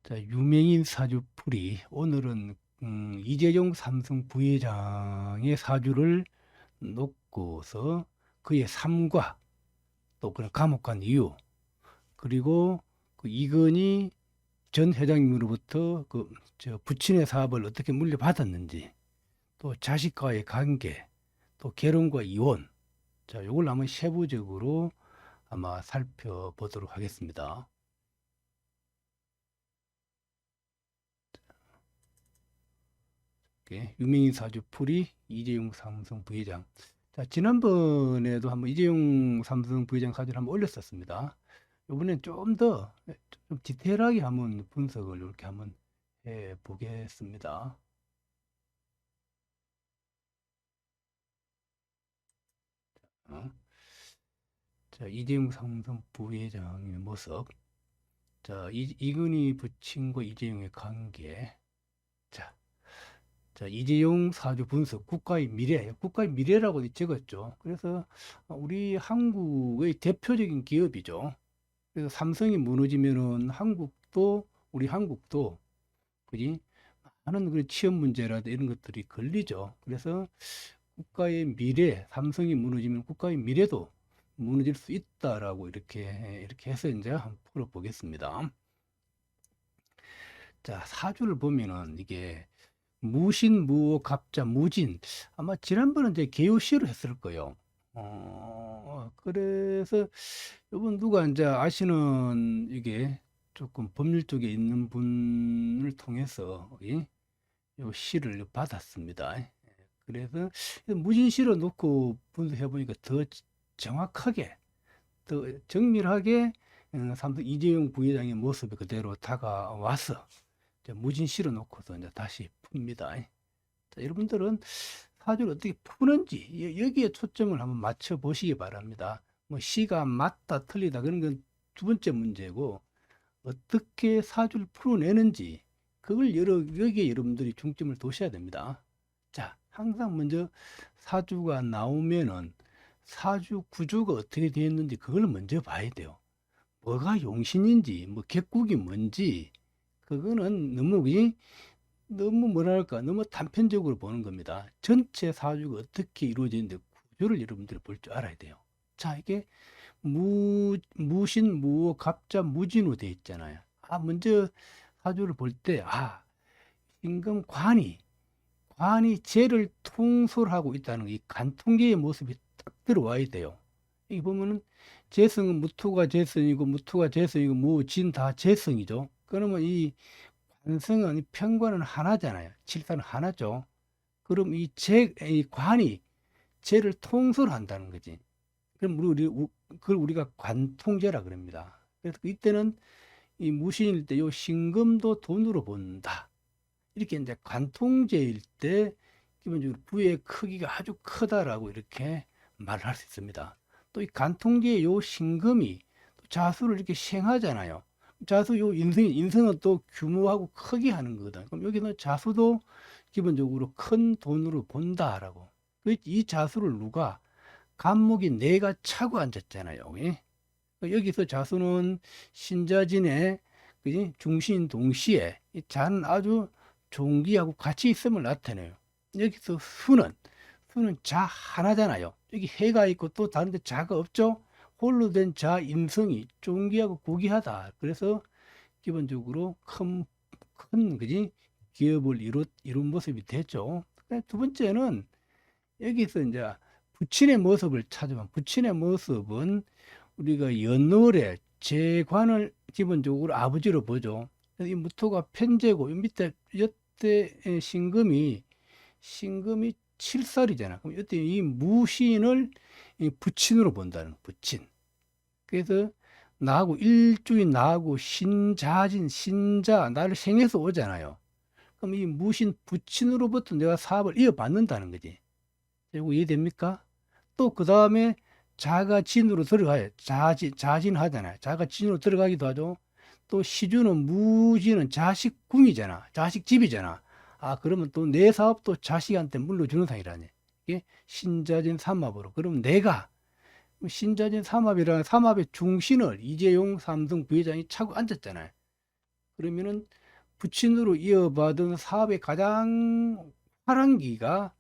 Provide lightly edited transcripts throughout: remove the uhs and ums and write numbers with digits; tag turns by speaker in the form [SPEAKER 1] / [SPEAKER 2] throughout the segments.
[SPEAKER 1] 자, 유명인 사주풀이 오늘은 이재용 삼성 부회장의 사주를 놓고서 그의 삶과 또 그런 감옥 간 이유, 그리고 그 이건희 전 회장님으로부터 부친의 사업을 어떻게 물려받았는지, 또 자식과의 관계, 또 결혼과 이혼, 자, 요걸 한번 세부적으로 아마 살펴보도록 하겠습니다. 유명인 사주풀이 이재용 삼성 부회장. 자, 지난번에도 한번 이재용 삼성 부회장 사주를 한번 올렸었습니다. 이번엔 좀 더 좀 디테일하게 한번 분석을 이렇게 한번 해 보겠습니다. 어? 자, 이재용 삼성 부회장의 모습. 자, 이근희 부친과 이재용의 관계. 자, 자, 이재용 사주 분석, 국가의 미래, 국가의 미래라고 적었죠. 그래서 우리 한국의 대표적인 기업이죠. 그래서 삼성이 무너지면은 우리 한국도, 그지? 많은 그 취업 문제라든 이런 것들이 걸리죠. 그래서 국가의 미래, 삼성이 무너지면 국가의 미래도 무너질 수 있다라고 이렇게 해서 이제 한번 풀어보겠습니다. 자, 사주를 보면은 이게 무신, 무오, 갑자, 무진. 아마 지난번에 이제 개요시로 했을 거예요. 그래서 이분 누가 이제 아시는 이게 조금 법률 쪽에 있는 분을 통해서 요 시를 받았습니다. 그래서 무진시로 놓고 분석해 보니까 더 정확하게, 더 정밀하게 삼성 이재용 부회장의 모습이 그대로 다가와서 이제 무진시로 놓고서 이제 다시 풉니다. 자, 여러분들은 사주를 어떻게 푸는지 여기에 초점을 한번 맞춰 보시기 바랍니다. 뭐 시가 맞다 틀리다 그런 건 두 번째 문제고, 어떻게 사주를 풀어내는지 그걸 여기에 여러분들이 중점을 두셔야 됩니다. 자, 항상 먼저 사주가 나오면은 사주 구조가 어떻게 되어 있는지 그걸 먼저 봐야 돼요. 뭐가 용신인지, 뭐 객국이 뭔지, 그거는 너무 뭐랄까, 너무 단편적으로 보는 겁니다. 전체 사주가 어떻게 이루어지는데 구조를 여러분들이 볼 줄 알아야 돼요. 자, 이게 무신, 무오, 갑자, 무진으로 되어 있잖아요. 먼저 사주를 볼 때, 임금 관이 재를 통솔하고 있다는 이 관통계의 모습이 딱 들어와야 돼요. 여기 보면은 재성은 무토가 재성이고, 무토가 재성이고, 무진 다 재성이죠. 그러면 이 관성은, 이 편관은 하나잖아요. 칠사는 하나죠. 그럼 이 관이 재를 통솔한다는 거지. 그럼 그걸 우리가 관통제라 그럽니다. 그래서 이때는 이 무신일 때 요 신금도 돈으로 본다. 이렇게 이제 관통제일 때 기본적으로 부의 크기가 아주 크다라고 이렇게 말을 할 수 있습니다. 또 이 관통제의 요 신금이 자수를 이렇게 시행하잖아요. 자수 요 인성은 또 규모하고 크게 하는 거거든. 그럼 여기는 자수도 기본적으로 큰 돈으로 본다라고. 이 자수를 누가 간목이 내가 차고 앉았잖아요. 예? 여기서 자수는 신자진의 중신 동시에 이 자는 아주 종기하고 같이 있음을 나타내요. 여기서 수는 자 하나잖아요. 여기 해가 있고 또 다른데 자가 없죠. 홀로 된 자 인성이 종기하고 고귀하다. 그래서 기본적으로 큰 그지 기업을 이룬 모습이 됐죠. 두 번째는 여기서 이제 부친의 모습을 찾으면, 부친의 모습은 우리가 연월에 재관을 기본적으로 아버지로 보죠. 이 무토가 편재고, 이 밑에 여태 신금이 칠살이잖아. 그럼 이때 이 무신을 이 부친으로 본다는, 부친. 그래서 나하고 일주인, 나하고 신자 나를 생해서 오잖아요. 그럼 이 무신 부친으로부터 내가 사업을 이어받는다는 거지. 이거 이해됩니까? 또 그 다음에 자가 진으로 들어가요. 자진 하잖아요. 자가 진으로 들어가기도 하죠. 또 시주는 무지는 자식 궁이잖아. 자식 집이잖아. 그러면 또 내 사업도 자식한테 물려주는 상이라네. 이게 신자진 삼합으로. 그럼 내가 신자진 삼합이라는 삼합의 중심을 이재용 삼성 부회장이 차고 앉았잖아요. 그러면은 부친으로 이어받은 사업의 가장 화랑기가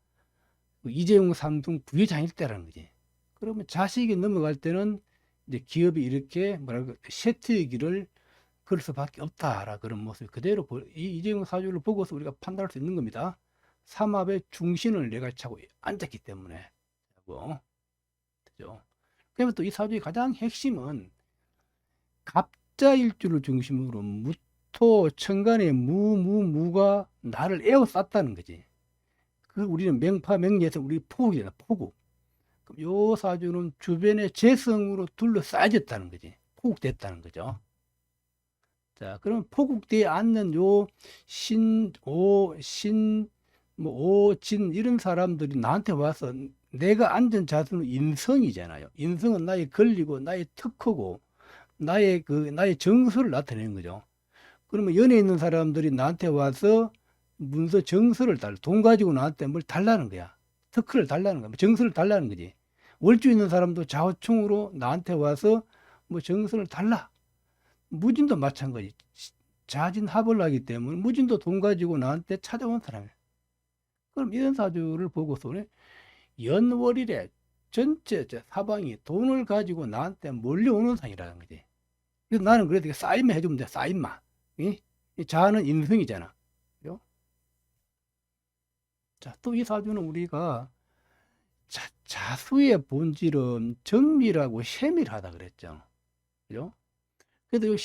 [SPEAKER 1] 이재용 삼성 부회장일 때라는 거지. 그러면 자식이 넘어갈 때는 이제 기업이 이렇게 뭐랄까 쇠퇴의 길을 그럴 수밖에 없다라 그런 모습 그대로 이 이재용 사주를 보고서 우리가 판단할 수 있는 겁니다. 삼합의 중심을 내가 차고 앉았기 때문에. 그죠? 그러면 또 이 사주의 가장 핵심은 갑자일주를 중심으로 무토, 천간의 무가 나를 에워쌌다는 거지. 그 우리는 명파명리에서 우리 포국이잖아, 포국. 그럼 요 사주는 주변의 재성으로 둘러싸여졌다는 거지. 포국됐다는 거죠. 자, 그럼 포국대에 앉는 요 오진 이런 사람들이 나한테 와서 내가 앉은 자세는 인성이잖아요. 인성은 나의 권리고 나의 특허고 나의 정서를 나타내는 거죠. 그러면 연에 있는 사람들이 나한테 와서 문서 정서를 돈 가지고 나한테 뭘 달라는 거야. 특허를 달라는 거야. 정서를 달라는 거지. 월주 있는 사람도 좌우충으로 나한테 와서 뭐 정서를 달라. 무진도 마찬가지. 자진합을 하기 때문에 무진도 돈 가지고 나한테 찾아온 사람이야. 그럼 이런 사주를 보고서 연월일에 전체 사방이 돈을 가지고 나한테 몰려오는 상이라는 거지. 그래서 나는 그래도 사인만 해주면 돼. 사인만. 이 자는 인성이잖아. 그죠? 자, 또 이 사주는 우리가 자수의 본질은 정밀하고 세밀하다 그랬죠. 그죠? 그래도 요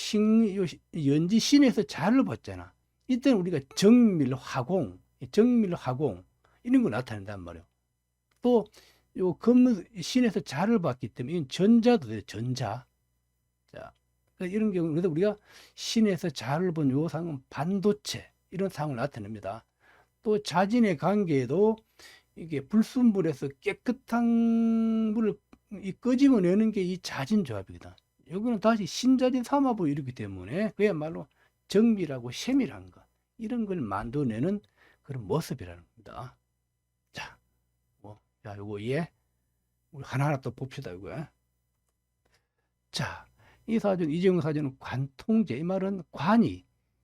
[SPEAKER 1] 연지 신에서 자를 봤잖아. 이때는 우리가 정밀화공 이런 거 나타낸단 말이에요. 또 요 금은 신에서 자를 봤기 때문에 이건 전자도 돼요. 전자. 자, 이런 경우 그래서 우리가 신에서 자를 본 요 상은 반도체 이런 상을 나타냅니다. 또 자진의 관계에도 이게 불순물에서 깨끗한 물을 끄집어내는 게 이 자진조합이거든. 여기는 다시 신자진 삼합을 이루기 때문에 그야말로 정밀하고 세밀한 것 이런 걸 만들어내는 그런 모습이라는 겁니다. 자, 자, 요거 우리 하나하나 또 봅시다. 이거. 자, 이 사전 이재용 사전은 관통제 이 말은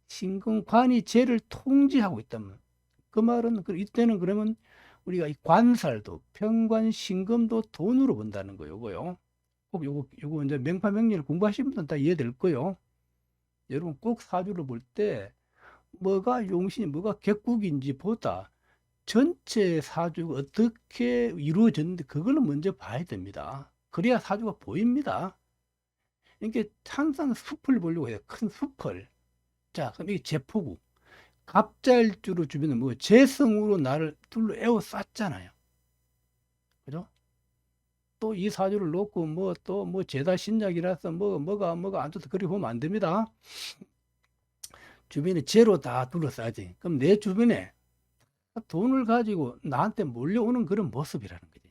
[SPEAKER 1] 신금관이 죄를 통제하고 있다면 그 말은 이때는 그러면 우리가 이 관살도 평관 신금도 돈으로 본다는 거예요. 요거요. 꼭 요거 이제 명파명리를 공부하시는 분들은 다 이해될 거예요. 여러분 꼭 사주를 볼 때 뭐가 용신이 뭐가 객국인지 보다 전체 사주가 어떻게 이루어졌는데 그걸 먼저 봐야 됩니다. 그래야 사주가 보입니다. 이게 항상 숲을 보려고 해요. 큰 숲을. 자, 그럼 이게 제포구. 갑자일주로 주변에 뭐 재성으로 나를 둘러 에워쌌잖아요. 그죠? 또 이 사주를 놓고 뭐 제다 신약이라서 뭐가 안 좋다 그렇게 보면 안 됩니다. 주변에 재로 다 둘러싸지. 그럼 내 주변에 돈을 가지고 나한테 몰려오는 그런 모습이라는 거지.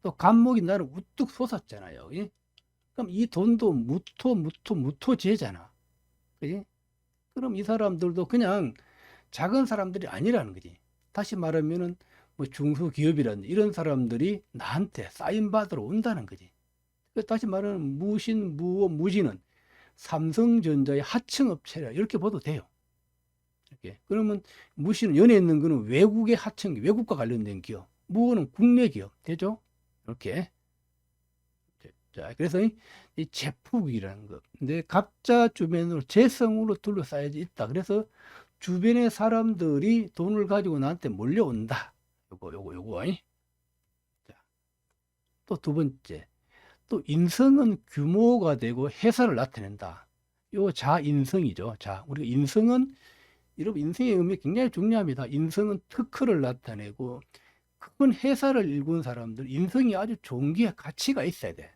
[SPEAKER 1] 또 감목이 나를 우뚝 솟았잖아요. 예? 그럼 이 돈도 무토제잖아. 그지? 그럼 이 사람들도 그냥 작은 사람들이 아니라는 거지. 다시 말하면은 뭐 중소기업이라든지 이런 사람들이 나한테 사인 받으러 온다는 거지. 다시 말하면 무진은 삼성전자의 하청업체라 이렇게 봐도 돼요. 이렇게. 그러면 무신은 연에 있는 거는 외국의 하청, 외국과 관련된 기업. 무는 국내 기업. 되죠? 이렇게. 자, 그래서 이 제폭이라는 거. 근데 갑자 주변으로 재성으로 둘러싸여 있다. 그래서 주변의 사람들이 돈을 가지고 나한테 몰려온다. 요거. 자, 또 두 번째. 또 인성은 규모가 되고 회사를 나타낸다. 요 자인성이죠. 자, 우리가 인성은 여러분 인성의 의미 굉장히 중요합니다. 인성은 특허를 나타내고 큰 회사를 일군 사람들 인성이 아주 존귀한 가치가 있어야 돼.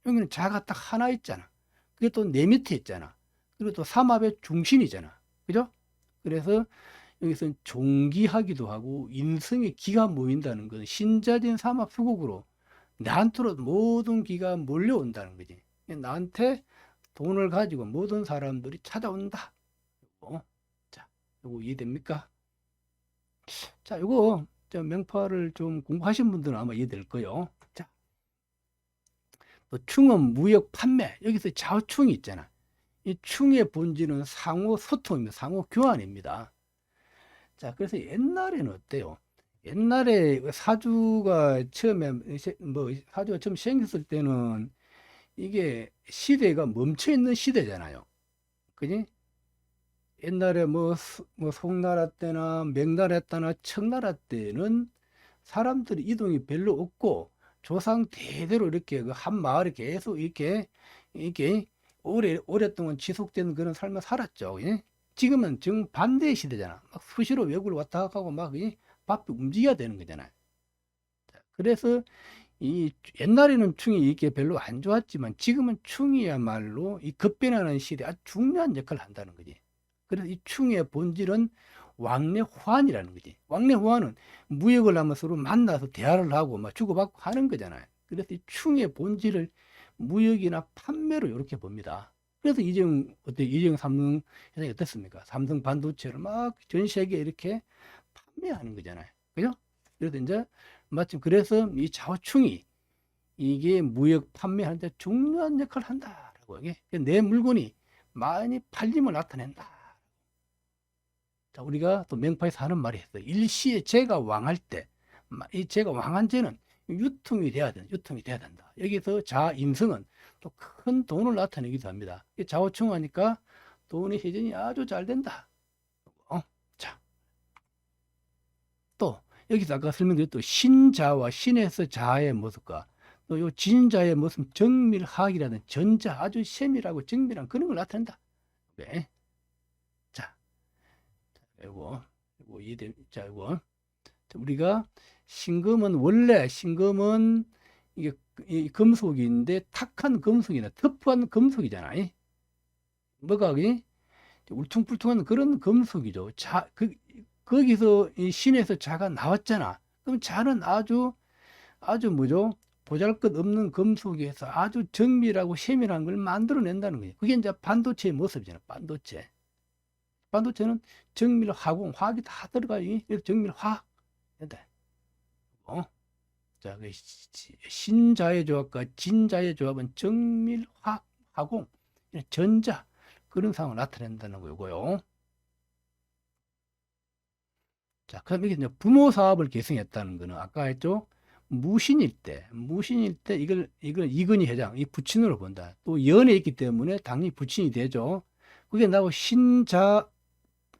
[SPEAKER 1] 여기는 자가 딱 하나 있잖아. 그게 또 내 밑에 있잖아. 그리고 또 삼합의 중심이잖아. 그죠? 그래서 여기서는 존귀하기도 하고 인성의 기가 모인다는 것은 신자진 삼합 수국으로 나한테로 모든 기가 몰려온다는 거지. 나한테 돈을 가지고 모든 사람들이 찾아온다. 자, 요거 이해됩니까? 자, 요거 명파를 좀 공부하신 분들은 아마 이해될 거예요. 자, 또 충은 무역 판매 여기서 좌우충이 있잖아. 이 충의 본질은 상호 소통입니다. 상호 교환입니다. 자, 그래서 옛날에는 어때요? 옛날에 사주가 처음에 사주가 처음 생겼을 때는 이게 시대가 멈춰 있는 시대잖아요. 그지? 옛날에 뭐 송나라 때나 명나라 때나 청나라 때는 사람들이 이동이 별로 없고 조상 대대로 이렇게 그 한 마을에 계속 이렇게 오랫동안 지속되는 그런 삶을 살았죠. 예? 지금은 정반대의 시대잖아. 막 수시로 외국을 왔다 가고 막 바삐 움직여야 되는 거잖아요. 그래서 이 옛날에는 충이 이게 별로 안 좋았지만 지금은 충이야말로 이 급변하는 시대에 아주 중요한 역할을 한다는 거지. 그래서 이 충의 본질은 왕래호환이라는 거지. 왕래호환은 무역을 하면 서로 만나서 대화를 하고 막 주고받고 하는 거잖아요. 그래서 이 충의 본질을 무역이나 판매로 이렇게 봅니다. 그래서 이재용 삼성 회장이 어떻습니까? 삼성 반도체를 막 전 세계에 이렇게 판매하는 거잖아요. 그죠? 그래서 이제 마침 그래서 이 자오충이 이게 무역 판매하는데 중요한 역할을 한다라고. 이게 내 물건이 많이 팔림을 나타낸다. 자, 우리가 또 명파에서 하는 말이 있어요. 일시에 제가 왕할 때, 이 제가 왕한 제는 유통이 돼야 된다. 여기서 자임승은 또 큰 돈을 나타내기도 합니다. 자오충하니까 돈의 회전이 아주 잘 된다. 자, 또 여기서 아까 설명드렸던 신자와 신에서 자의 모습과 또 요 진자의 모습 정밀하기라는 전자 아주 세밀하고 정밀한 그런 걸 나타낸다. 네. 자, 이거 이해돼. 자, 이거 우리가 신금은 이게 이 금속인데 탁한 금속이나 터프한 금속이잖아. 뭐가 울퉁불퉁한 그런 금속이죠. 거기서 이 신에서 자가 나왔잖아. 그럼 자는 아주 뭐죠? 보잘것없는 금속에서 아주 정밀하고 세밀한 걸 만들어낸다는 거예요. 그게 이제 반도체의 모습이잖아. 반도체는 정밀화공, 화학이 다 들어가요. 그래서 정밀화학. 자, 신자의 조합과 진자의 조합은 정밀화공, 전자 그런 상황을 나타낸다는 거고요. 자, 그럼 이게 이제 부모 사업을 계승했다는 거는 아까 했죠? 무신일 때 이걸 이근희 회장, 이 부친으로 본다. 또 연에 있기 때문에 당연히 부친이 되죠. 그게 나고 신자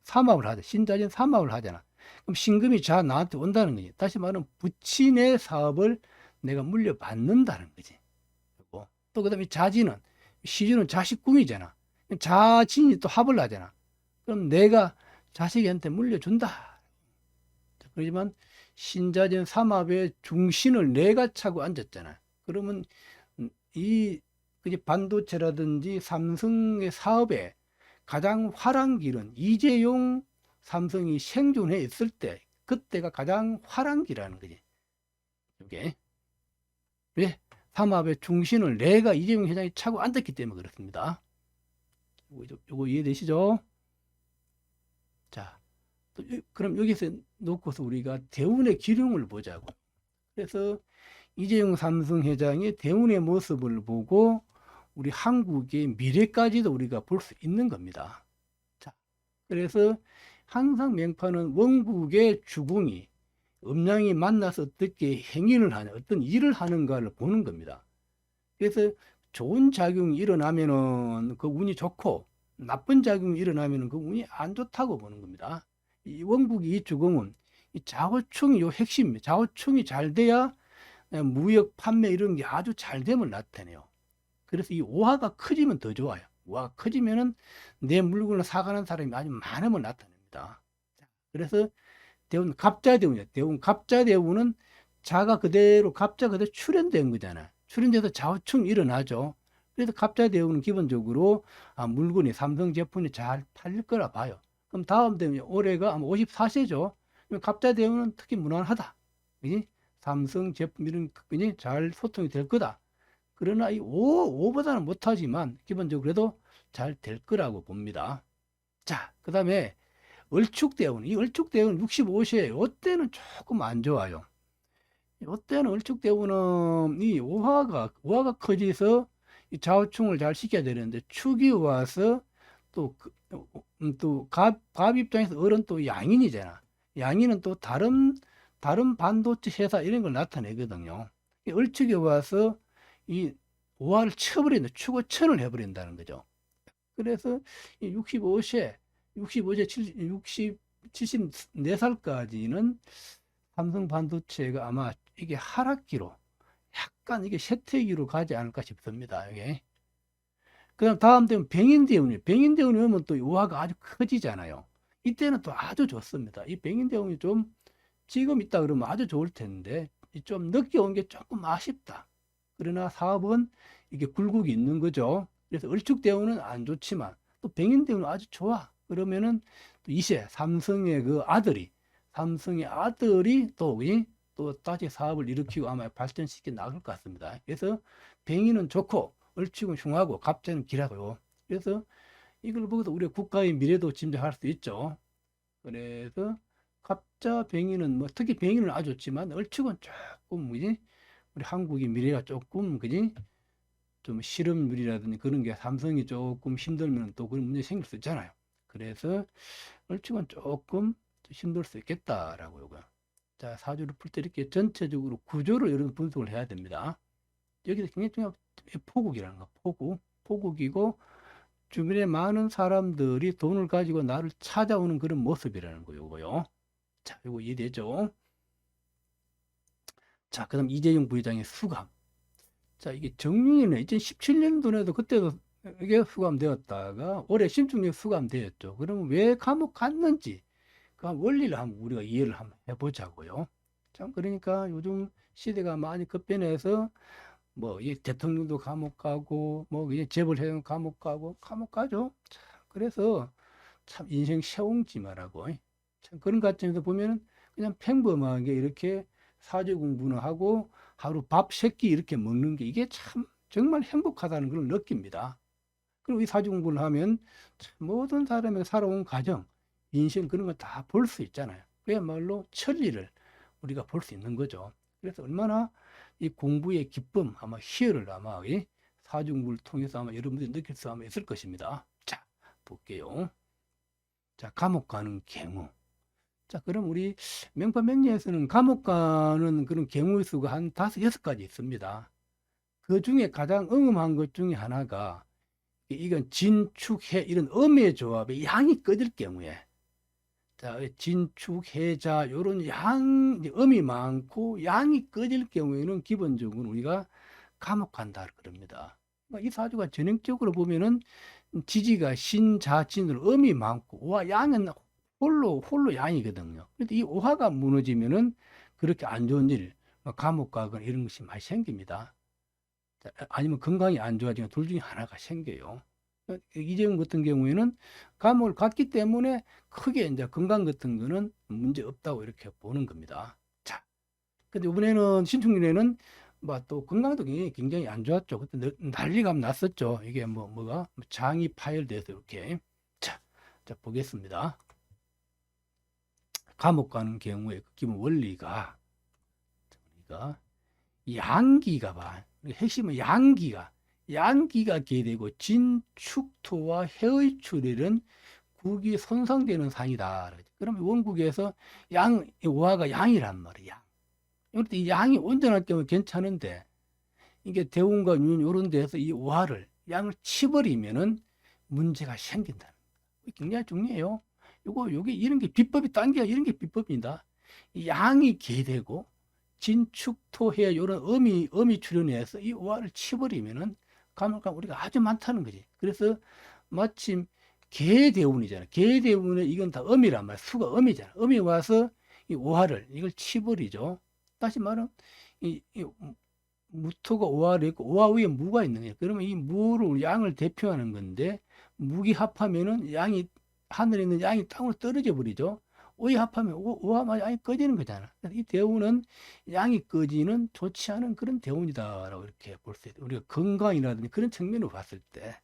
[SPEAKER 1] 삼합을 하자. 신자진 삼합을 하잖아. 그럼 신금이 자 나한테 온다는 거지. 다시 말하면 부친의 사업을 내가 물려받는다는 거지. 그리고 또 그다음에 자진은 시주는 자식 궁이잖아. 자진이 또 합을 하잖아. 그럼 내가 자식한테 물려준다. 그렇지만 신자진 삼합의 중심을 내가 차고 앉았잖아. 그러면 이 반도체라든지 삼성의 사업에 가장 화랑기는 이재용 삼성이 생존해 있을 때 그때가 가장 화랑기라는 거지. 이게 왜? 삼합의 중심을 내가 이재용 회장이 차고 앉았기 때문에 그렇습니다. 요거 이해되시죠? 자, 또 그럼 여기서 놓고서 우리가 대운의 기륭을 보자고. 그래서 이재용 삼성 회장의 대운의 모습을 보고 우리 한국의 미래까지도 우리가 볼 수 있는 겁니다. 자, 그래서 항상 명파는 원국의 주궁이 음양이 만나서 어떻게 행위를 하냐, 어떤 일을 하는가를 보는 겁니다. 그래서 좋은 작용이 일어나면은 그 운이 좋고 나쁜 작용이 일어나면은 그 운이 안 좋다고 보는 겁니다. 이 원국이 이 주궁은 이 좌우충이 요 핵심입니다. 좌우충이 잘 돼야 무역 판매 이런 게 아주 잘 됨을 나타내요. 그래서 이 오화가 커지면 더 좋아요. 오화가 커지면은 내 물건을 사가는 사람이 아주 많음을 나타냅니다. 그래서 대운 갑자대운이야. 갑자대운은 갑자 그대로 출현된 거잖아. 출현돼서 좌우충 일어나죠. 그래서 갑자대운은 기본적으로 물건이 삼성 제품이 잘 팔릴 거라 봐요. 그럼 다음 대운이 올해가 아마 54세죠. 갑자대운은 특히 무난하다. 그지? 삼성 제품 이런 잘 소통이 될 거다. 그러나 이 5보다는 못하지만 기본적으로 그래도 잘 될 거라고 봅니다. 자, 그 다음에 을축대운. 이 을축대운 65세, 이때는 조금 안 좋아요. 이때는 을축대운은 이 오화가 커져서 이 좌우충을 잘 시켜야 되는데 축이 와서 또갑 입장에서 을은 또 양인이잖아. 양인은 또 다른 반도체 회사 이런 걸 나타내거든요. 이 을축이 와서 이 오화를 쳐버린다. 축을 천을 해버린다는 거죠. 그래서 65세, 65세, 74살까지는 삼성 반도체가 아마 이게 하락기로 약간 이게 쇠퇴기로 가지 않을까 싶습니다. 이게. 다음 되면 병인대운이. 병인대운이 오면 또 우화가 아주 커지잖아요. 이때는 또 아주 좋습니다. 이 병인대운이 좀 지금 있다 그러면 아주 좋을 텐데 좀 늦게 온 게 조금 아쉽다. 그러나 사업은 이게 굴곡이 있는 거죠. 그래서 을축대운은 안 좋지만 또 병인대운은 아주 좋아. 그러면은 또 이세 삼성의 삼성의 아들이 또 다시 사업을 일으키고 아마 발전시켜 나갈 것 같습니다. 그래서 병인은 좋고 을축은 흉하고 갑자는 길하고요. 그래서 이걸 보고도 우리가 국가의 미래도 짐작할 수 있죠. 그래서 갑자 병인은 뭐 특히 병인은 아주 좋지만 을축은 조금 그지 우리 한국의 미래가 조금 그지 좀 실업률이라든지 그런 게 삼성이 조금 힘들면 또 그런 문제 생길 수 있잖아요. 그래서 을축은 조금 힘들 수 있겠다라고요. 자, 사주를 풀 때 이렇게 전체적으로 구조를 이런 분석을 해야 됩니다. 여기서 굉장히 중요한 포국이라는 거, 포국이고 주변에 많은 사람들이 돈을 가지고 나를 찾아오는 그런 모습이라는 거요요. 자, 이거 이해되죠? 자, 그다음 이재용 부회장의 수감. 자, 이게 정윤이는 2017년도에도 그때도 이게 수감되었다가 올해 신중에 수감되었죠. 그러면 왜 감옥 갔는지 그 원리를 한번 우리가 이해를 한번 해보자고요. 참 그러니까 요즘 시대가 많이 급변해서 뭐 이 대통령도 감옥 가고 뭐 이제 재벌회장 감옥 가고 감옥 가죠. 참 그래서 참 인생 세옹지 말라고 참 그런 관점에서 보면은 그냥 평범하게 이렇게 사주 공부는 하고 하루 밥 세 끼 이렇게 먹는 게 이게 참 정말 행복하다는 걸 느낍니다. 그리고 이 사주 공부를 하면 참 모든 사람의 살아온 과정, 인생 그런 거 다 볼 수 있잖아요. 그야말로 천리를 우리가 볼 수 있는 거죠. 그래서 얼마나 이 공부의 기쁨, 아마 희열을 아마 이 사주 공부를 통해서 아마 여러분들이 느낄 수 아마 있을 것입니다. 자, 볼게요. 자, 감옥 가는 경우. 자, 그럼 우리 명파명리에서는 감옥 가는 그런 경우의 수가 한 5, 6가지 있습니다. 그 중에 가장 응음한 것 중에 하나가 이건 진축해 이런 음의 조합에 양이 꺼질 경우에 자, 진축해자 요런 음이 많고 양이 꺼질 경우에는 기본적으로 우리가 감옥 간다 그럽니다. 이 사주가 전형적으로 보면은 지지가 신자진으로 음이 많고 오화 양은 홀로 양이거든요. 그런데 이 오화가 무너지면은 그렇게 안 좋은 일, 감옥 가거나 이런 것이 많이 생깁니다. 아니면 건강이 안 좋아지면 둘 중에 하나가 생겨요. 이재용 같은 경우에는 감옥을 갔기 때문에 크게 이제 건강 같은 거는 문제 없다고 이렇게 보는 겁니다. 자, 근데 이번에는 신축년에는 뭐 또 건강도 굉장히 안 좋았죠. 그때 난리가 났었죠. 이게 뭐가 장이 파열돼서 이렇게. 자, 보겠습니다. 감옥 가는 경우에 그 기본 원리가 양기가 봐. 핵심은 양기가 개되고 진축토와 해의 국이 손상되는 상이다. 그러면 원국에서 오화가 양이란 말이야. 그런데 이 양이 온전할 경우 괜찮은데 이게 대운과 윤 이런 데서 이 오화를 양을 치버리면은 문제가 생긴다. 굉장히 중요해요. 요게 이런 게 비법이 딴 게 이런 게 비법입니다. 이 양이 개되고 진축토해 이런 음이 출현해서 이 오화를 치버리면은 감옥가 우리가 아주 많다는 거지. 그래서 마침 개대운이잖아. 개대운에 이건 다 음이란 말이야. 수가 음이잖아. 음이 와서 이 오화를 이걸 치버리죠. 다시 말하면 이 무토가 오화를 있고 오화 위에 무가 있는 거예요. 그러면 이 무를 양을 대표하는 건데 무기 합하면은 양이 하늘에 있는 양이 땅으로 떨어져 버리죠. 오이 합하면 오화만 양이 꺼지는 거잖아. 이 대운은 양이 꺼지는 좋지 않은 그런 대운이다라고 이렇게 볼 수 있어요. 우리가 건강이라든지 그런 측면으로 봤을 때.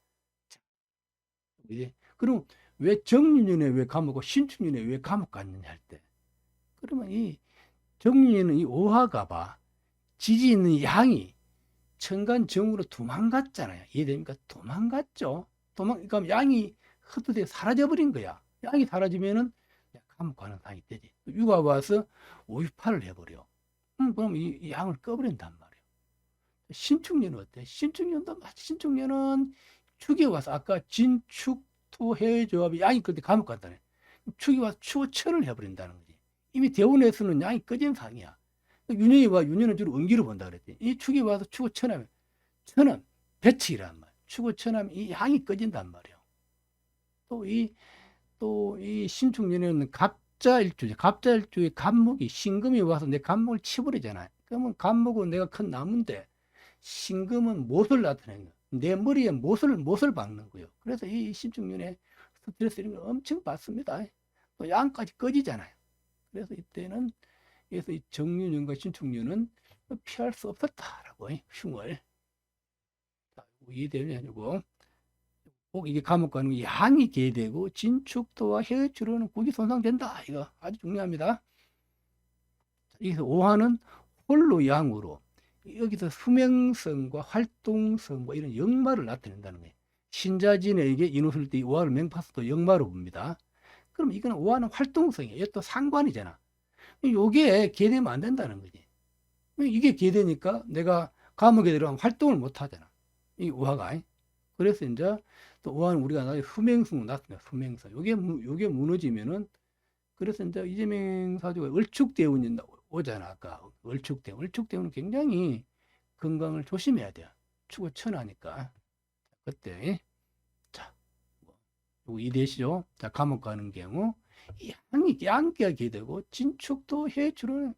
[SPEAKER 1] 이제 그럼 왜 정유년에 왜 감옥, 신축년에 왜 감옥 갔느냐 할 때. 그러면 이 정유년은 이 오화가 봐. 지지 있는 양이 천간정으로 도망갔잖아요. 이해됩니까? 도망갔죠. 그러니까 양이 흩어져 사라져버린 거야. 양이 사라지면은 감옥 가는 상이 되지. 유가 와서 오유파를 해버려. 그럼 이 양을 꺼버린단 말이에요. 신축년은 어때? 신축년도 마치 신축년은 축이 와서 아까 진축토해조합이 양이 그때 감옥 갔다네. 축이 와서 추천을 해버린다는 거지. 이미 대원에서는 양이 꺼진 상이야. 윤현이 와, 윤현은 주로 은기로 본다 그랬지. 이 축이 와서 추천하면 천은 배치란 말. 추천하면 이 양이 꺼진단 말이에요. 또 이 신축년에는 갑자일주죠. 갑자일주에 갑목이 신금이 와서 내 갑목을 치버리잖아요. 그러면 갑목은 내가 큰 나무인데 신금은 못을 나타내는 거예요. 내 머리에 못을 박는 거예요. 그래서 이 신축년에 스트레스 이런 걸 엄청 받습니다. 또 양까지 꺼지잖아요. 그래서 이때는 그래서 이 정유년과 신축년은 피할 수 없었다라고 흉을 이해되냐 아니고 꼭 이게 감옥 가는 거 양이 개되고 진축도와 해외추로는 국이 손상된다. 이거 아주 중요합니다. 여기서 오화는 홀로 양으로 여기서 수명성과 활동성 이런 역마를 나타낸다는 거예요. 신자진에게 인호술 때 오화를 맹파수도 역마로 봅니다. 그럼 이거는 오화는 활동성이에요. 이게 또 상관이잖아. 요게 개되면 안 된다는 거지. 이게 개되니까 내가 감옥에 들어가면 활동을 못 하잖아. 이 오화가. 그래서 이제 또 오화는 우리가 나중에 수명성 나타나 수명성. 요게 무너지면은 그래서 이제 이재명 사주가 을축대운이 오잖아. 아까 을축대운은 굉장히 건강을 조심해야 돼요. 축을 천하니까. 그때 자, 요거 이해되시죠? 자, 감옥 가는 경우 양기가 되고 진축도 해주는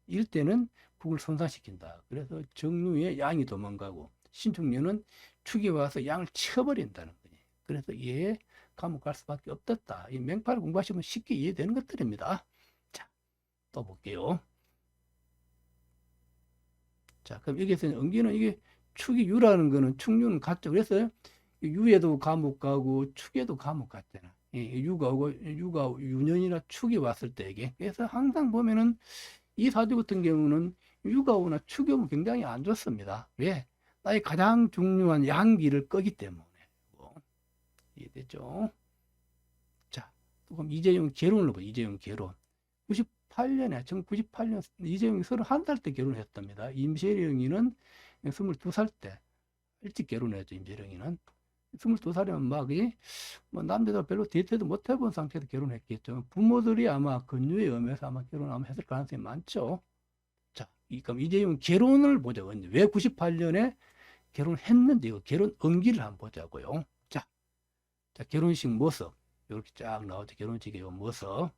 [SPEAKER 1] 이럴 때는 국을 손상시킨다. 그래서 정류에 양이 도망가고 신축년은 축이 와서 양을 쳐버린다는 거지. 그래서 얘 감옥 갈 수밖에 없었다. 이 맹파를 공부하시면 쉽게 이해되는 것들입니다. 자, 또 볼게요. 자, 그럼 여기서 은기는 이게 축이 유라는 거는 축유는 같죠. 그래서 유에도 감옥 가고 축에도 감옥 갔잖아. 유가 유년이나 축이 왔을 때 이게. 그래서 항상 보면은 이 사주 같은 경우는 유가 오나 축이 오면 굉장히 안 좋습니다. 왜? 나의 가장 중요한 양기를 끄기 때문에. 이해됐죠? 자, 그럼 이재용 결혼을 봐. 이재용 결혼. 98년에, 1998년 이재용이 31살 때 결혼했답니다. 임세령이는 22살 때 일찍 결혼했죠. 임세령이는. 22살이면 뭐 남자들 별로 데이트도 못 해본 상태에서 결혼했겠죠. 부모들이 아마 근유에 의해서 아마 결혼 아마 했을 가능성이 많죠. 자, 그럼 이재용 결혼을 보자. 왜 98년에 결혼했는지 결혼 은기를 한번 보자고요. 자, 결혼식 모습 이렇게 쫙 나오죠. 결혼식의 모습.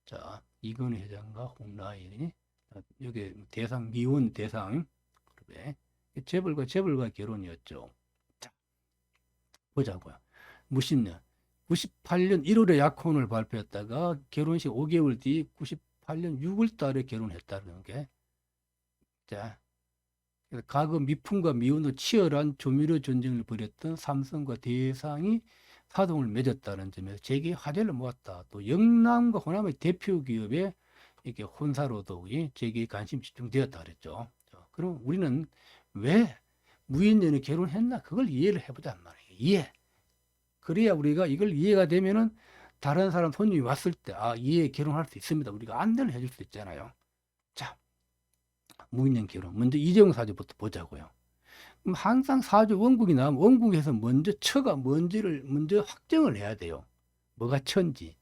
[SPEAKER 1] 자, 이건희 회장과 홍라인이 여기 대상 미혼 대상 그룹에 재벌과 결혼이었죠. 자, 보자고요. 무신년 98년 1월에 약혼을 발표했다가 결혼식 5개월 뒤 98년 6월 달에 결혼했다는 게. 자, 과거 미풍과 미운으로 치열한 조미료 전쟁을 벌였던 삼성과 대상이 사동을 맺었다는 점에서 재계 화제를 모았다. 또 영남과 호남의 대표 기업에 이렇게 혼사로도 재계에 관심이 집중되었다 그랬죠. 그럼 우리는 왜 무인년에 결혼했나? 그걸 이해를 해보자 말이에요. 이해. 그래야 우리가 이걸 이해가 되면은 다른 사람 손님이 왔을 때 이해 결혼할 수 있습니다. 우리가 안내를 해줄 수 있잖아요. 자, 무인년 결혼. 먼저 이재용 사주부터 보자고요. 그럼 항상 사주 원국이 나오면 원국에서 먼저 처가 뭔지를 먼저 확정을 해야 돼요. 뭐가 처인지.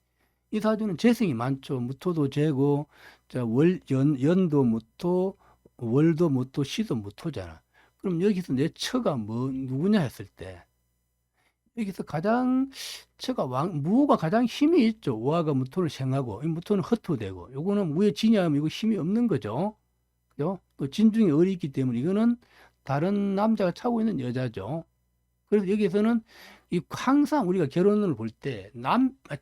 [SPEAKER 1] 이 사주는 재성이 많죠. 무토도 재고, 자, 연도 무토, 월도 무토, 시도 무토잖아. 그럼 여기서 내 처가 누구냐 했을 때, 여기서 가장 무가 가장 힘이 있죠. 오화가 무토를 생하고, 이 무토는 허투되고, 요거는 무의 진야하면 이거 힘이 없는 거죠. 그죠? 또 진중에 을이 있기 때문에 이거는 다른 남자가 차고 있는 여자죠. 그래서 여기서는 항상 우리가 결혼을 볼 때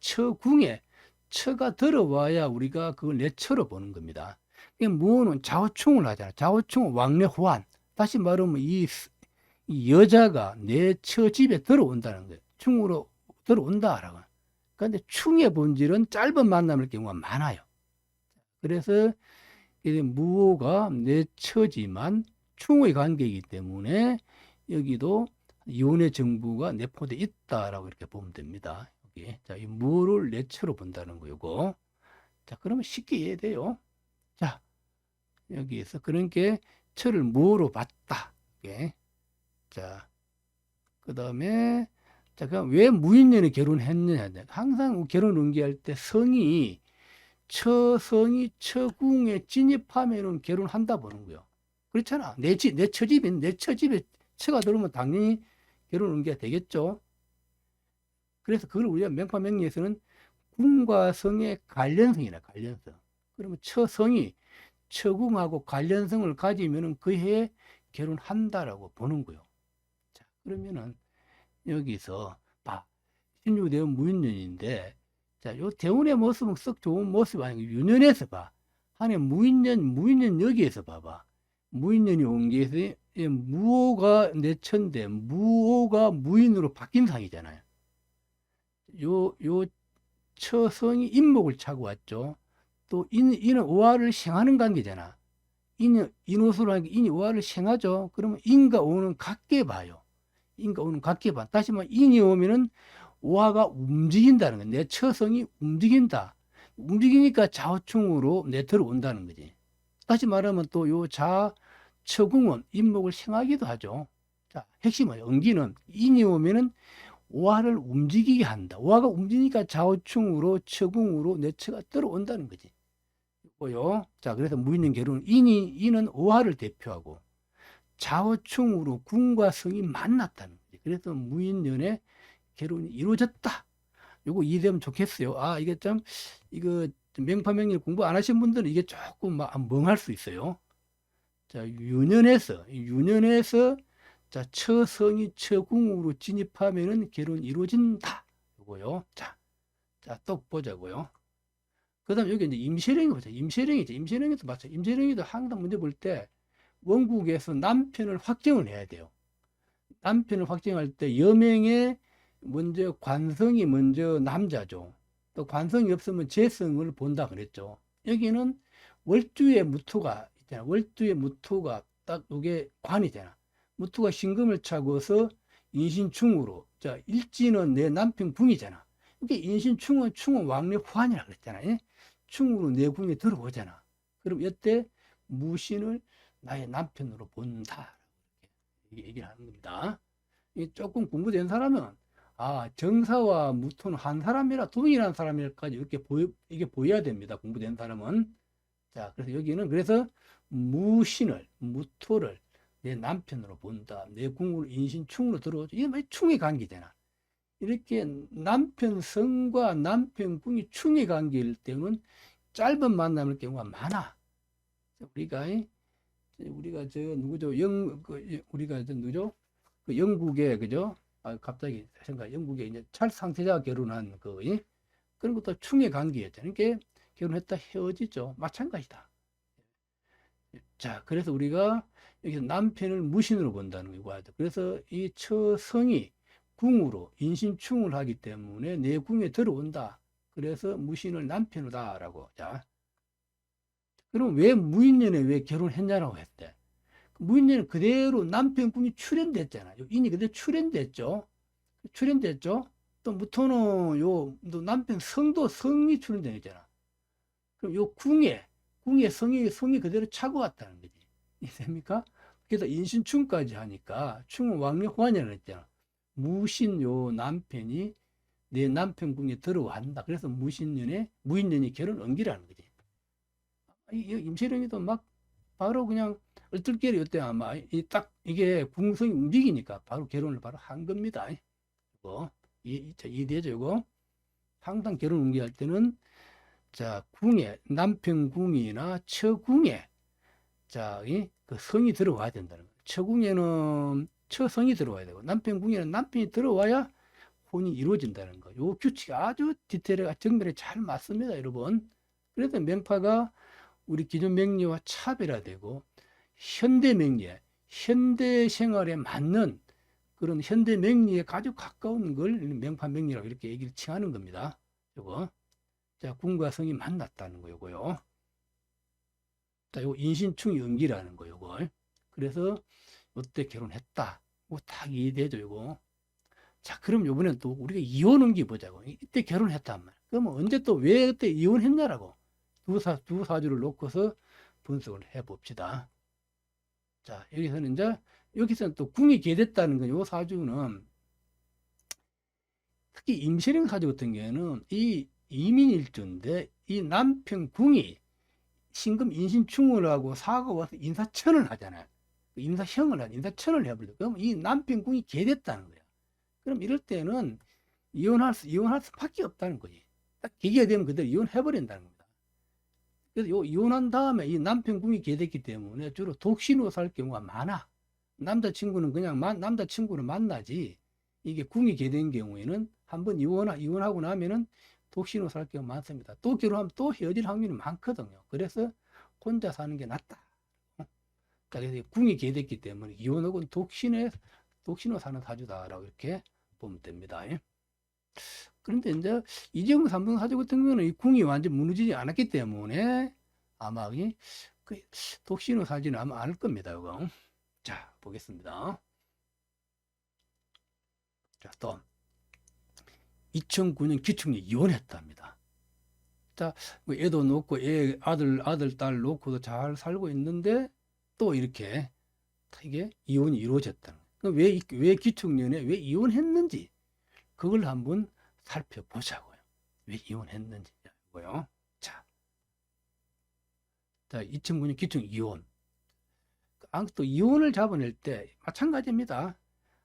[SPEAKER 1] 처궁에 처가 들어와야 우리가 그걸 내 처로 보는 겁니다. 무는 좌우충을 하잖아. 좌우충은 왕래 호환. 다시 말하면 이 여자가 내 처 집에 들어온다는 거예요. 충으로 들어온다라고. 그런데 충의 본질은 짧은 만남일 경우가 많아요. 그래서 무호가 내처지만 충의 관계이기 때문에 여기도 이혼의 정부가 내포돼 있다라고 이렇게 보면 됩니다. 여기. 자, 이 무를 내처로 본다는 거고. 자, 그러면 쉽게 이해돼요. 자, 여기에서 그러니까 처를 무로 봤다. 예. 자, 그다음에 자, 그럼 왜 무인년에 결혼했느냐? 항상 결혼 응기할 때 성이 처성이 처궁에 진입하면은 결혼한다 보는 거예요. 그렇잖아. 내 처집에 처가 들어오면 당연히 결혼 응기가 되겠죠. 그래서 그걸 우리가 명파명리에서는 궁과 성의 관련성이라 관련성. 그러면 처성이 처궁하고 관련성을 가지면은 그 해에 결혼한다라고 보는 거예요. 자, 그러면은 여기서 봐. 신유대원 무인년인데 자, 요 대운의 모습은 썩 좋은 모습이 아니고 유년에서 봐. 한해 무인년 여기에서 봐봐. 무인년이 온 게 무호가 내천데 무호가 무인으로 바뀐 상이잖아요. 요 처성이 인목을 차고 왔죠. 또 인은 오화를 생하는 관계잖아. 인호수로 하는 게 인이 오화를 생하죠. 그러면 인과 오는 같게 봐요. 인과 오는 같게 봐. 다시 말하면 인이 오면은 오화가 움직인다는 거야. 내 처성이 움직인다. 움직이니까 좌우충으로 내 들어온다는 거지. 다시 말하면 또 요 좌처궁은 인목을 생하기도 하죠. 자, 핵심은 연기는 인이 오면은 오화를 움직이게 한다. 오화가 움직이니까 좌우충으로 처궁으로 내 처가 들어온다는 거지. 고요. 자, 그래서 무인년 결혼은 인은 오화를 대표하고 좌우충으로 궁과 성이 만났다는 거지. 그래서 무인년에 결혼이 이루어졌다. 요거 이해되면 좋겠어요. 아, 이게 참, 이거 명파명리 공부 안 하신 분들은 이게 조금 막 멍할 수 있어요. 자, 유년에서 자, 처성이 처궁으로 진입하면은 결혼이 이루어진다. 요거요. 자, 또 보자고요. 그 다음 여기 이제 임시령이 보자. 임시령에도 맞죠. 임시령이도 항상 문제 볼 때 원국에서 남편을 확정을 해야 돼요. 남편을 확정할 때 여명의 먼저 관성이 먼저 남자죠. 또 관성이 없으면 재성을 본다 그랬죠. 여기는 월주의 무토가 있잖아. 월주의 무토가 딱 이게 관이잖아. 무토가 신금을 차고서 인신충으로. 자, 일지는 내 남편 궁이잖아. 이게 인신충은 왕래 환이라 그랬잖아. 예? 충으로 내 궁에 들어오잖아. 그럼 이때 무신을 나의 남편으로 본다. 이게 얘기를 하는 겁니다. 조금 공부된 사람은 아, 정사와 무토는 한 사람이라 동일한 사람일까지 이렇게 이게 보여야 됩니다. 공부된 사람은. 자, 그래서 여기는 그래서 무토를 내 남편으로 본다. 내 궁으로 인신충으로 들어오죠. 이게 뭐 충의 관계잖아. 이렇게 남편 성과 남편 궁이 충의 관계일 때는 짧은 만남일 경우가 많아. 우리가 저 누구죠? 우리가 저 누구죠? 그 영국에 그죠? 아, 갑자기 생각. 영국에 이제 찰스 상태자가 결혼한 그런 것도 충의 관계였잖아요. 그러니까 결혼했다 헤어지죠. 마찬가지다. 자, 그래서 우리가 여기서 남편을 무신으로 본다는 거고, 그래서 이 처성이 궁으로 인신충을 하기 때문에 내 궁에 들어온다. 그래서 무신을 남편으로다라고. 자, 그럼 왜 무인년에 왜 결혼했냐라고 했대. 무인년은 그대로 남편 궁이 출현됐잖아요. 인이 그대로 출현됐죠. 또 무토는 또 남편 성이 출현되잖아. 그럼 요 궁에 성이 그대로 차고 왔다는 거지. 이해됩니까? 그래서 인신충까지 하니까 충은 왕래호환이라고 했잖아. 무신 남편이 내 남편 궁에 들어간다. 그래서 무인년이 결혼 연기라는 거지. 임시령이도 막 바로 그냥 얼떨결에 아마 이게 궁성이 움직이니까 바로 결혼을 바로 한 겁니다. 이거 이해되죠? 이거 항상 결혼 운기할 때는 자 남편 궁이나 처궁에 그 성이 들어와야 된다는 거예요. 처궁에는 처성이 들어와야 되고 남편 궁에는 남편이 들어와야 혼이 이루어진다는 거. 요 규칙이 아주 디테일하게 정밀하게 잘 맞습니다, 여러분. 그래서 명파가 우리 기존 명리와 차별화되고 현대 명리에 현대 생활에 맞는 그런 현대 명리에 아주 가까운 걸 명파 명리라고 이렇게 얘기를 칭하는 겁니다. 요거. 자, 궁과 성이 만났다는 거고요. 자, 요 인신충이 음기라는 거, 요거. 그래서 이때 결혼했다. 딱 이해되죠, 요거. 자, 그럼 요번엔 또 우리가 이혼 음기 보자고. 이때 결혼했단 말이야. 그러면 언제 또 왜 그때 이혼했냐라고. 두 사주를 놓고서 분석을 해 봅시다. 자, 여기서는 또 궁이 개됐다는 건 요 사주는 특히 임신행 사주 같은 경우에는 이 이민일주인데 이 남편 궁이 신금 인신충을 하고 사가 와서 인사천을 하잖아요. 인사천을 해버려. 그럼 이 남편 궁이 개됐다는 거야. 그럼 이럴 때는 이혼할 수밖에 없다는 거지. 딱 계기가 되면 그대로 이혼해버린다는 겁니다. 그래서 이혼한 다음에 이 남편 궁이 개됐기 때문에 주로 독신으로 살 경우가 많아. 남자친구는 그냥 남자친구를 만나지. 이게 궁이 개된 경우에는 한번 이혼하고 나면은 독신으로 살 경우가 많습니다. 또 결혼하면 또 헤어질 확률이 많거든요. 그래서 혼자 사는 게 낫다. 그래서 궁이 개됐기 때문에 이혼 혹은 독신으로 사는 사주다라고 이렇게 보면 됩니다. 그런데 이제 이재용 삼성 사주 같은 경우는 이 궁이 완전 무너지지 않았기 때문에 아마 그 독신으로 살지는 아마 않을 겁니다. 이거. 자, 보겠습니다. 자, 또 2009년 기축년 이혼했답니다. 자, 뭐 애도 놓고 아들, 딸 놓고도 잘 살고 있는데 또 이렇게 이게 이혼이 이루어졌다. 왜 기축년에 왜 이혼했는지 그걸 한번 살펴보자고요. 왜 이혼했는지고요. 자, 2009년 기축 이혼. 또 이혼을 잡아낼 때 마찬가지입니다.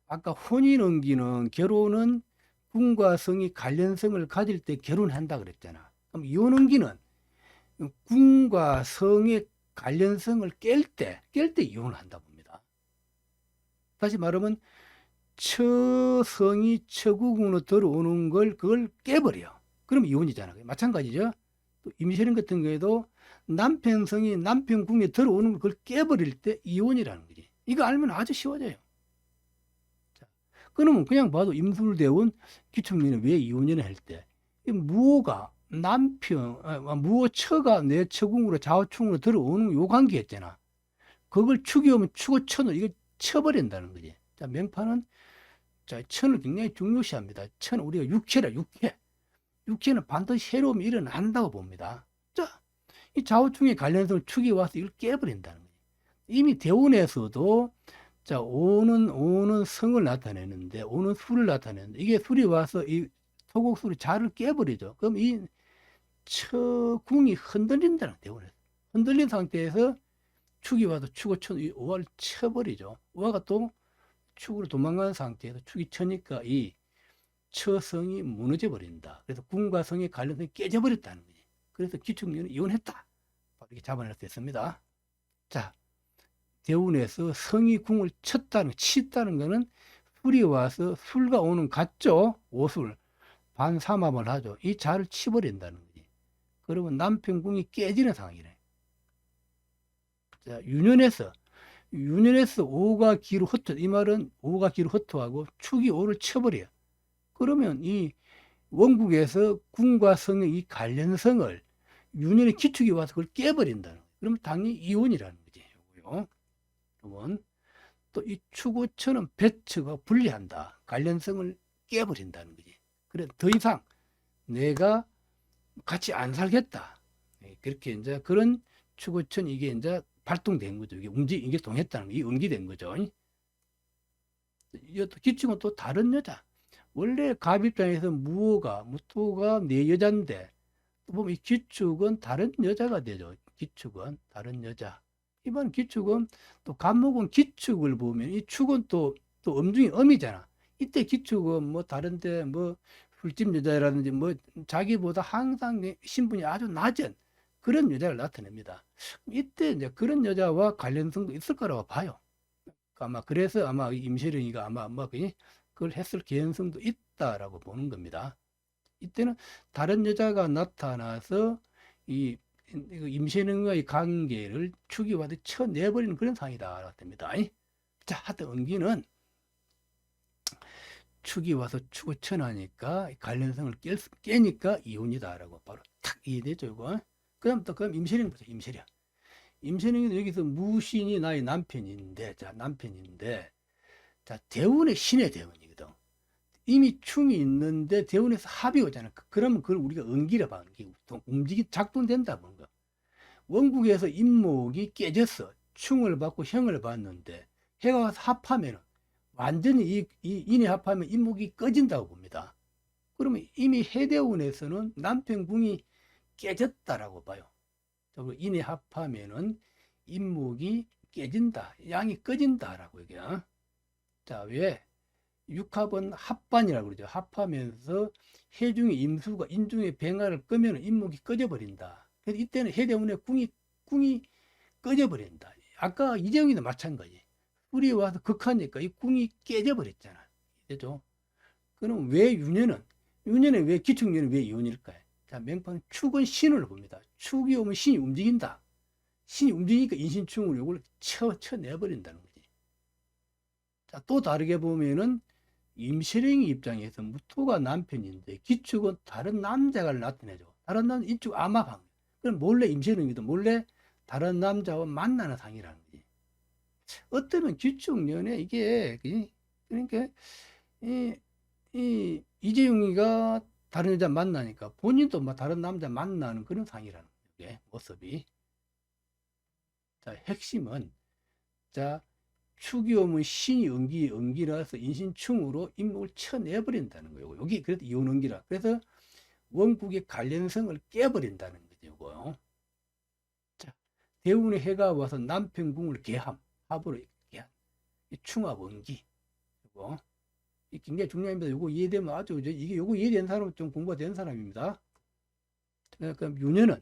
[SPEAKER 1] 아까 혼인응기는 결혼은 궁과 성이 관련성을 가질 때 결혼한다 그랬잖아. 그럼 이혼응기는 궁과 성의 관련성을 깰 때 이혼을 한다 봅니다. 다시 말하면 처성이 처구궁으로 들어오는 그걸 깨버려. 그럼 이혼이잖아. 마찬가지죠. 또 임신령 같은 경우에도 남편성이 남편궁에 들어오는 그걸 깨버릴 때 이혼이라는 거지. 이거 알면 아주 쉬워져요. 자, 그러면 그냥 봐도 임술대운 기축년에 왜 이혼이냐 할 때, 무호가 무호 처가 내 처궁으로 좌우충으로 들어오는 요 관계였잖아. 그걸 축이 오면 축을 이거 쳐버린다는 거지. 자, 명판은 자, 천을 굉장히 중요시합니다. 천은 우리가 육해라, 육해. 육해는 반드시 해로움이 일어난다고 봅니다. 자, 이 좌우충의 관련성을 축이 와서 이걸 깨버린다는 거예요. 이미 대운에서도 자, 오는 성을 나타내는데, 오는 수를 나타내는데, 이게 술이 와서 이 소곡술이 자를 깨버리죠. 그럼 이 처궁이 흔들린다는 대운에서. 흔들린 상태에서 축이 와서 축을 오화를 쳐버리죠. 오화가 또 축으로 도망간 상태에서 축이 쳐니까 이 처성이 무너져 버린다. 그래서 궁과 성의 관련성이 깨져 버렸다는 거지. 그래서 기축년은 이혼했다. 이렇게 잡아낼 수 있습니다. 자, 대운에서 성이 궁을 치다는 거는 술이 와서 술과 오는 같죠. 오술 반삼합을 하죠. 이 자를 치버린다는 거지. 그러면 남편 궁이 깨지는 상황이래. 자, 유년에서 오가 기로 허투, 이 말은 오가 기로 허투하고 축이 오를 쳐버려. 그러면 이 원국에서 궁과 성의 이 관련성을 유년의 기축이 와서 그걸 깨버린다는 거예요. 그러면 당연히 이혼이라는 거지. 요건 또 이 축오처는 배처가 분리한다. 관련성을 깨버린다는 거지. 그래 더 이상 내가 같이 안 살겠다. 그렇게 이제 그런 축오천 이게 이제 발동된 거죠. 이게 동했다는 거, 이 응기된 거죠. 기축은 또 다른 여자. 원래 갑 입장에서 무토가 내 여자인데, 또 보면 이 기축은 다른 여자가 되죠. 기축은 다른 여자. 이번 기축은 또 갑목은 기축을 보면 이 축은 또 음중이 음이잖아. 이때 기축은 뭐 다른데 뭐 술집 여자라든지 뭐 자기보다 항상 신분이 아주 낮은 그런 여자를 나타냅니다. 이때 이제 그런 여자와 관련성도 있을 거라고 봐요. 그래서 아마 임시령이가 아마 그걸 했을 개연성도 있다라고 보는 겁니다. 이때는 다른 여자가 나타나서 이 임신응과의 관계를 축이 와서 쳐내버리는 그런 상황이다 됩니다. 자, 하여튼 은기는 축이 와서 축을 쳐나니까 관련성을 깨니까 이혼이다라고 바로 탁 이해되죠, 이거. 그럼 임시령 보자, 임시령. 임신행위도 여기서 무신이 나의 남편인데, 자, 남편인데, 자, 대운의 신의 대운이거든. 이미 충이 있는데 대운에서 합이 오잖아. 그러면 그걸 우리가 응기라 봐. 작동된다 보는 거. 원국에서 임목이 깨졌어. 충을 받고 형을 받는데 해가 와서 합하면 완전히 이 인에 합하면 임목이 꺼진다고 봅니다. 그러면 이미 해대운에서는 남편궁이 깨졌다라고 봐요. 인에 합하면은 임목이 깨진다, 양이 꺼진다라고 얘기야. 자, 왜? 육합은 합반이라고 그러죠. 합하면서 해중의 임수가 인중의 병화를 끄면 임목이 꺼져버린다. 그래서 이때는 해대운의 궁이 꺼져버린다. 아까 이재용이도 마찬가지. 술이 와서 극하니까 이 궁이 깨져버렸잖아. 그죠? 그럼 왜 윤년은 왜 기축년은 왜 이혼일까요? 자, 명판 축은 신을 봅니다. 축이 오면 신이 움직인다. 신이 움직이니까 인신충으로 이걸 쳐내버린다는 거지. 자, 또 다르게 보면은 임실행위 입장에서 무토가 남편인데 기축은 다른 남자가 나타내죠. 다른 남자 이쪽 암합한. 그럼 몰래 임실행위도 몰래 다른 남자와 만나는 상이라는 거지. 어쩌면 기축년에 이게 그러니까 이재용이가 다른 여자 만나니까 본인도 막 다른 남자 만나는 그런 상이라는 게 모습이. 자, 핵심은 자 축이 오면 신이 응기라서 인신충으로 임목을 쳐내버린다는 거예요. 여기 그래도 이혼응기라. 그래서 원국의 관련성을 깨버린다는 거죠. 요거. 자, 대운의 해가 와서 남편궁을 합으로 개한 충합응기. 요거. 이 굉장히 중요합니다. 요거 이해되면 아주 이게 요거 이해된 사람은 좀 공부가 된 사람입니다. 그러니까 윤회는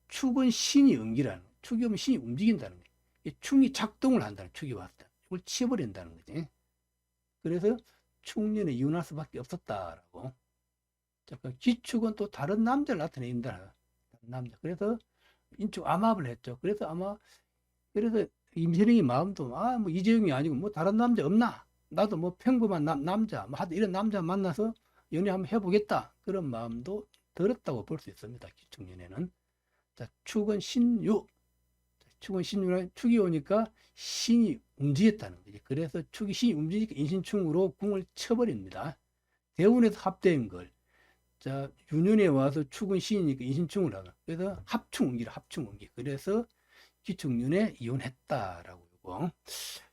[SPEAKER 1] 축은 신이 응기라는 거예요. 축이 오면 신이 움직인다는 거예요. 충이 작동을 한다는 축이 왔다. 이걸 치워버린다는 거지. 그래서 충년에 이혼할 수밖에 없었다라고. 자, 기축은 또 다른 남자를 나타낸다. 남자. 그래서 인축 암합을 했죠. 그래서 그래서 임세령의 마음도 뭐 이재용이 아니고 뭐 다른 남자 없나? 나도 뭐 평범한 남자, 뭐 하여튼 이런 남자 만나서 연애 한번 해보겠다. 그런 마음도 들었다고 볼 수 있습니다. 기축년에는. 자, 축은 신유. 축은 신유라 축이 오니까 신이 움직였다는 거지. 그래서 신이 움직이니까 인신충으로 궁을 쳐버립니다. 대운에서 합된 걸. 자, 유년에 와서 축은 신이니까 인신충을 하고. 그래서 합충운기. 그래서 기축년에 이혼했다라고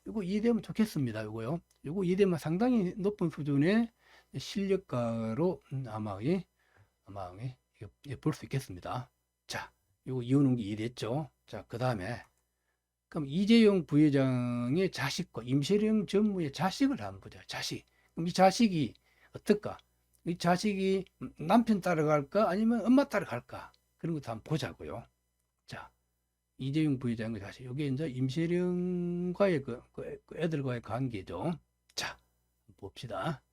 [SPEAKER 1] 요거 이해되면 좋겠습니다. 요거 이해되면 상당히 높은 수준의 실력가로 아마 볼 수 있겠습니다. 자, 요거 이혼운기 이해됐죠? 자, 그 다음에 그럼 이재용 부회장의 자식과 임세령 전무의 자식을 한번 보자. 자식. 그럼 이 자식이 어떨까? 이 자식이 남편 따라갈까? 아니면 엄마 따라갈까? 그런 것도 한번 보자고요. 자, 이재용 부회장의 자식. 이게 이제 임세령과의 그 애들과의 관계죠. 자, 봅시다.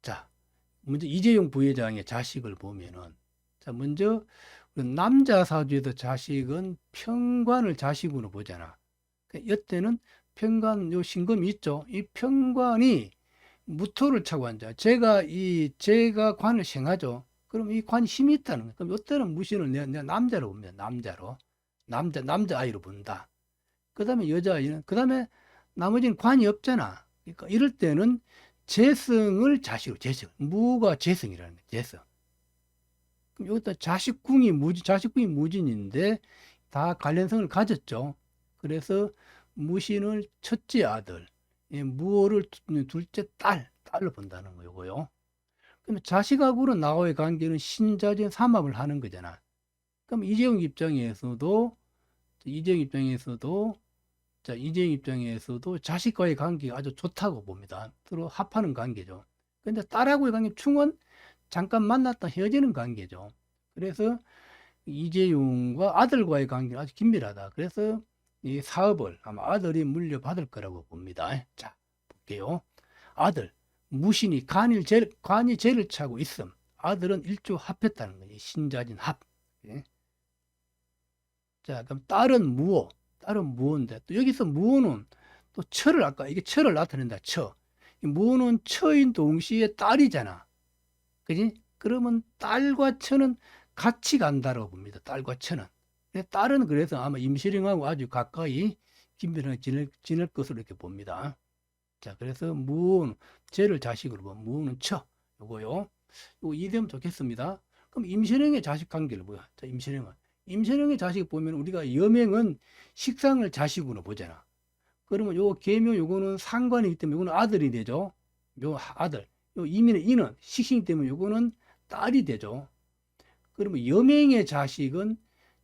[SPEAKER 1] 자, 먼저 이재용 부회장의 자식을 보면은, 자, 먼저 남자 사주에서 자식은 편관을 자식으로 보잖아. 이때는 편관 요 신금이 있죠. 이 편관이 무토를 차고 앉아. 제가 관을 생하죠. 그럼 이 관이 힘이 있다는 거예요. 그럼 이때는 무신을 내가 남자로 봅니다. 남자 아이로 본다. 그 다음에 여자아이는, 그 다음에 나머지는 관이 없잖아. 그러니까 이럴 때는 재성을 자식으로, 무가 재성이라는 거예요. 재성. 그럼 여기다 자식궁이 무진인데 다 관련성을 가졌죠. 그래서 무신을 첫째 아들, 무호를 둘째 딸로 본다는 거고요. 그러면 자식하고는 나와의 관계는 신자진 삼합을 하는 거잖아. 그럼 이재용 입장에서도 자식과의 관계가 아주 좋다고 봅니다. 서로 합하는 관계죠. 근데 딸하고의 관계, 충은 잠깐 만났다 헤어지는 관계죠. 그래서 이재용과 아들과의 관계는 아주 긴밀하다. 그래서 이 사업을 아마 아들이 물려받을 거라고 봅니다. 자, 볼게요. 아들, 무신이 관이 제를 차고 있음. 아들은 일조 합했다는 거지. 신자진 합. 예. 자, 그럼 딸은 무호인데, 또 여기서 무호는 또 아까 이게 철을 나타낸다, 처. 이 무호는 처인 동시에 딸이잖아. 그지? 그러면 딸과 처는 같이 간다고 봅니다. 딸과 처는. 딸은 그래서 아마 임시령하고 아주 가까이 긴밀하게 지낼 것으로 이렇게 봅니다. 자, 그래서 무는 쟤를 자식으로 보면 무는 처 요거요. 요거 이해되면 좋겠습니다. 그럼 임시령의 자식 관계를 뭐야? 자, 임시령의 자식 보면 우리가 여명은 식상을 자식으로 보잖아. 그러면 요 계묘 요거는 상관이기 때문에 요거는 아들이 되죠. 요 아들. 요 이민의 이는 식신이기 때문에 요거는 딸이 되죠. 그러면 여명의 자식은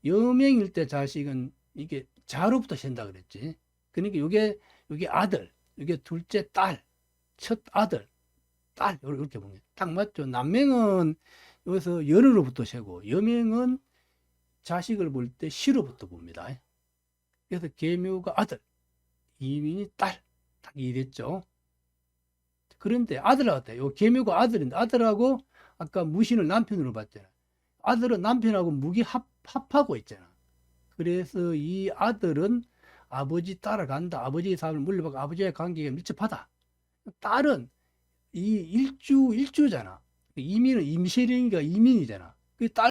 [SPEAKER 1] 여명일 때 자식은 이게 자로부터 센다 그랬지. 그러니까 요게 아들, 요게 둘째 딸, 첫 아들, 딸 이렇게 보면 딱 맞죠. 남명은 여기서 연으로부터 세고 여명은 자식을 볼 때 시로부터 봅니다. 그래서 계묘가 아들, 이민이 딸, 딱 이랬죠. 그런데 아들하고 요 계묘가 아들인데 아들하고 아까 무신을 남편으로 봤잖아요. 아들은 남편하고 무기 합하고 있잖아. 그래서 이 아들은 아버지 따라간다. 아버지의 사업을 물려받고 아버지의 관계가 밀접하다. 딸은 이 일주잖아. 이민은 임시령이가 이민이잖아. 그 딸